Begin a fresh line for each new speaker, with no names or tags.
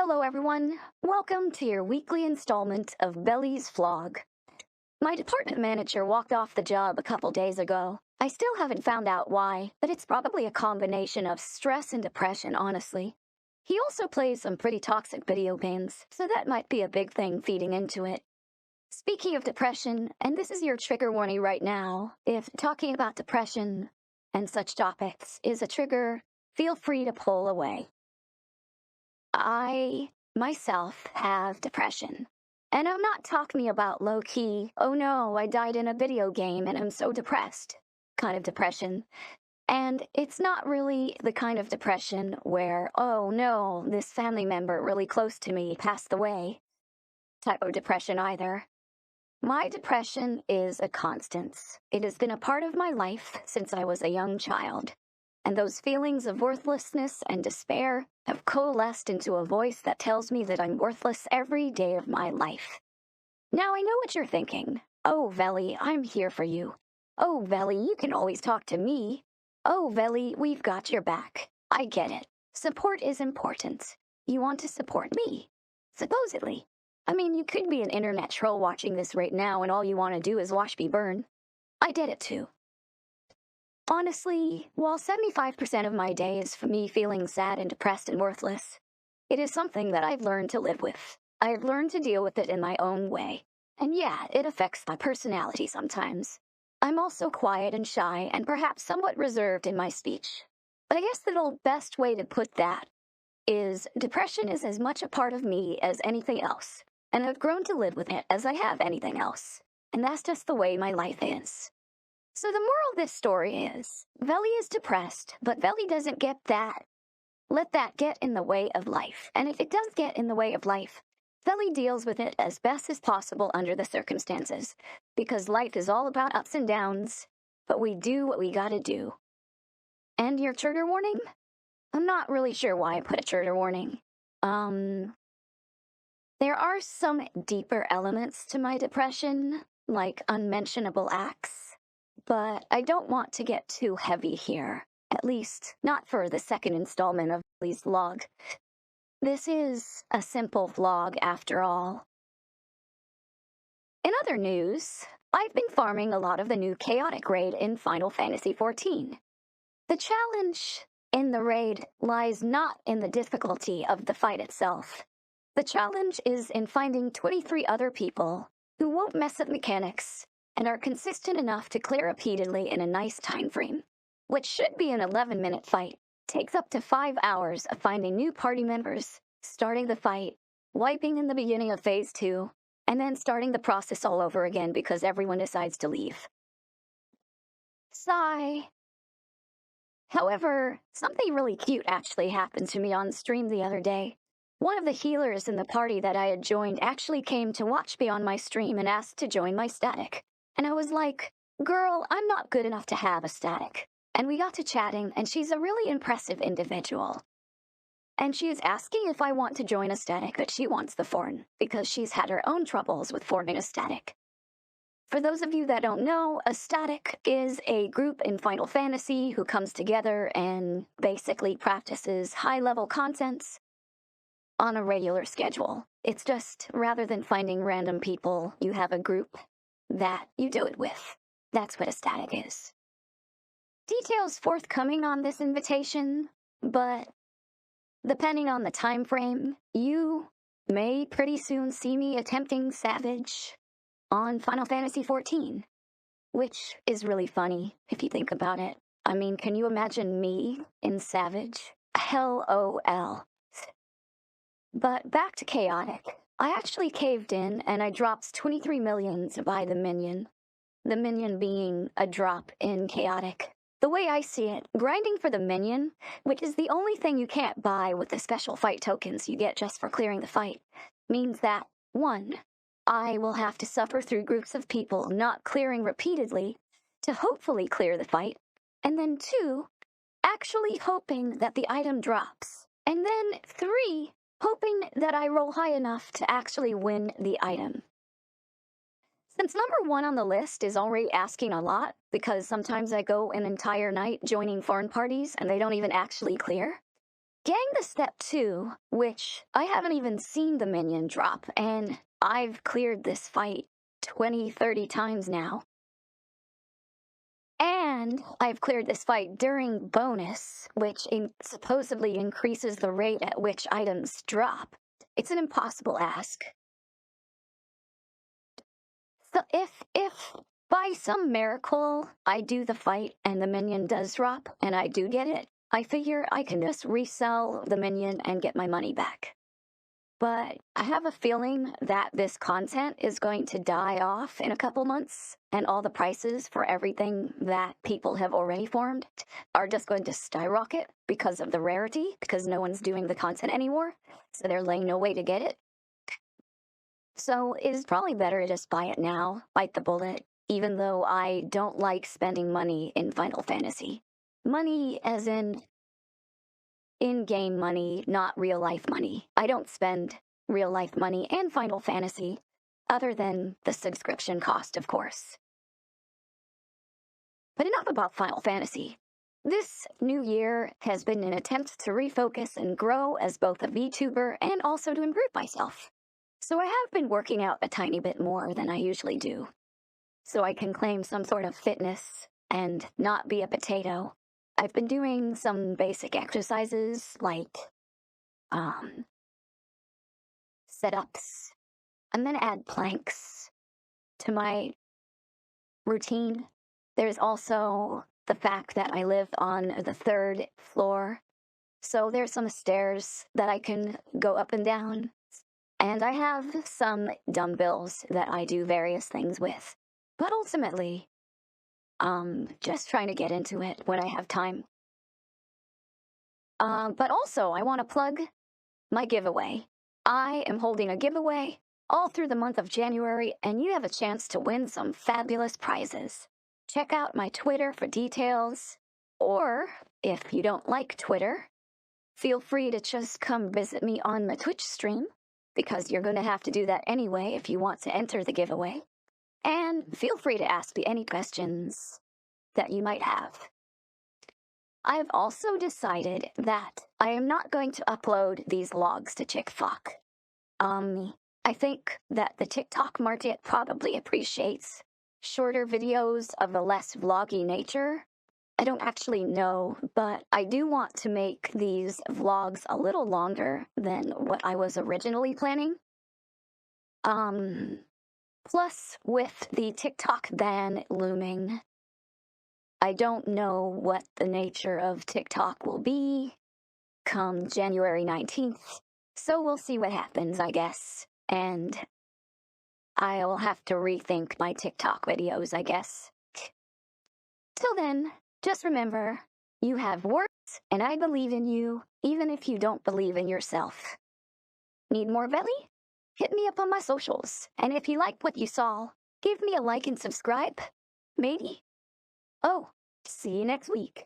Hello everyone, welcome to your weekly installment of Vely's vlog. My department manager walked off the job a couple days ago. I still haven't found out why, but it's probably a combination of stress and depression, honestly. He also plays some pretty toxic video games, so that might be a big thing feeding into it. Speaking of depression, and this is your trigger warning right now, if talking about depression and such topics is a trigger, feel free to pull away. I, myself, have depression. And I'm not talking about low-key, oh no, I died in a video game and I'm so depressed kind of depression. And it's not really the kind of depression where, oh no, this family member really close to me passed away type of depression either. My depression is a constant. It has been a part of my life since I was a young child. And those feelings of worthlessness and despair have coalesced into a voice that tells me that I'm worthless every day of my life. Now I know what you're thinking. Oh, Vely, I'm here for you. Oh, Vely, you can always talk to me. Oh, Vely, we've got your back. I get it. Support is important. You want to support me. Supposedly. I mean, you could be an internet troll watching this right now and all you want to do is watch me burn. I did it too. Honestly, while 75% of my day is for me feeling sad and depressed and worthless, it is something that I've learned to live with. I've learned to deal with it in my own way. And yeah, it affects my personality sometimes. I'm also quiet and shy and perhaps somewhat reserved in my speech. But I guess the best way to put that is depression is as much a part of me as anything else. And I've grown to live with it as I have anything else. And that's just the way my life is. So the moral of this story is, Vely is depressed, but Vely doesn't let that get in the way of life. And if it does get in the way of life, Vely deals with it as best as possible under the circumstances, because life is all about ups and downs, but we do what we gotta do. And your trigger warning? I'm not really sure why I put a trigger warning. There are some deeper elements to my depression, like unmentionable acts. But I don't want to get too heavy here, at least not for the second installment of Vely's vlog. This is a simple vlog after all. In other news, I've been farming a lot of the new chaotic raid in Final Fantasy XIV. The challenge in the raid lies not in the difficulty of the fight itself. The challenge is in finding 23 other people who won't mess up mechanics and are consistent enough to clear repeatedly in a nice time frame, which should be an 11-minute fight. Takes up to 5 hours of finding new party members, starting the fight, wiping in the beginning of Phase 2, and then starting the process all over again because everyone decides to leave. Sigh. However, something really cute actually happened to me on stream the other day. One of the healers in the party that I had joined actually came to watch me on my stream and asked to join my static. And I was like, girl, I'm not good enough to have a static. And we got to chatting, and she's a really impressive individual. And she is asking if I want to join a static, but she wants the Forn, because she's had her own troubles with forming a static. For those of you that don't know, a static is a group in Final Fantasy who comes together and basically practices high-level contents on a regular schedule. It's just, rather than finding random people, you have a group that you do it with. That's what a static is. Details forthcoming on this invitation, but depending on the time frame, you may pretty soon see me attempting Savage on Final Fantasy XIV, which is really funny if you think about it. I mean, can you imagine me in Savage? LOL. But back to chaotic. I actually caved in and I dropped 23 million to buy the minion. The minion being a drop in chaotic. The way I see it, grinding for the minion, which is the only thing you can't buy with the special fight tokens you get just for clearing the fight, means that, 1, I will have to suffer through groups of people not clearing repeatedly to hopefully clear the fight, and then 2, actually hoping that the item drops, and then 3, hoping that I roll high enough to actually win the item. Since number 1 on the list is already asking a lot, because sometimes I go an entire night joining foreign parties and they don't even actually clear, Getting to step 2, which I haven't even seen the minion drop, and I've cleared this fight 20, 30 times now. And I've cleared this fight during bonus, which supposedly increases the rate at which items drop. It's an impossible ask. So if by some miracle I do the fight and the minion does drop and I do get it, I figure I can just resell the minion and get my money back. But I have a feeling that this content is going to die off in a couple months, and all the prices for everything that people have already formed are just going to skyrocket because of the rarity, because no one's doing the content anymore, so they're laying no way to get it. So it is probably better to just buy it now, bite the bullet, even though I don't like spending money in Final Fantasy. Money as in-game money, not real-life money. I don't spend real-life money in Final Fantasy, other than the subscription cost, of course. But enough about Final Fantasy. This new year has been an attempt to refocus and grow as both a VTuber and also to improve myself. So I have been working out a tiny bit more than I usually do, so I can claim some sort of fitness and not be a potato. I've been doing some basic exercises like sit-ups. I'm gonna add planks to my routine. There's also the fact that I live on the 3rd floor, so there's some stairs that I can go up and down. And I have some dumbbells that I do various things with. But ultimately, just trying to get into it when I have time. But also, I want to plug my giveaway. I am holding a giveaway all through the month of January, and you have a chance to win some fabulous prizes. Check out my Twitter for details, or if you don't like Twitter, feel free to just come visit me on my Twitch stream, because you're going to have to do that anyway if you want to enter the giveaway. And feel free to ask me any questions that you might have. I've also decided that I am not going to upload these logs to TikTok. I think that the TikTok market probably appreciates shorter videos of a less vloggy nature. I don't actually know, but I do want to make these vlogs a little longer than what I was originally planning. Plus, with the TikTok ban looming, I don't know what the nature of TikTok will be come January 19th, so we'll see what happens, I guess. And I'll have to rethink my TikTok videos, I guess. Till then, just remember, you have worth, and I believe in you, even if you don't believe in yourself. Need more Vely? Hit me up on my socials, and if you liked what you saw, give me a like and subscribe. Maybe. Oh, see you next week.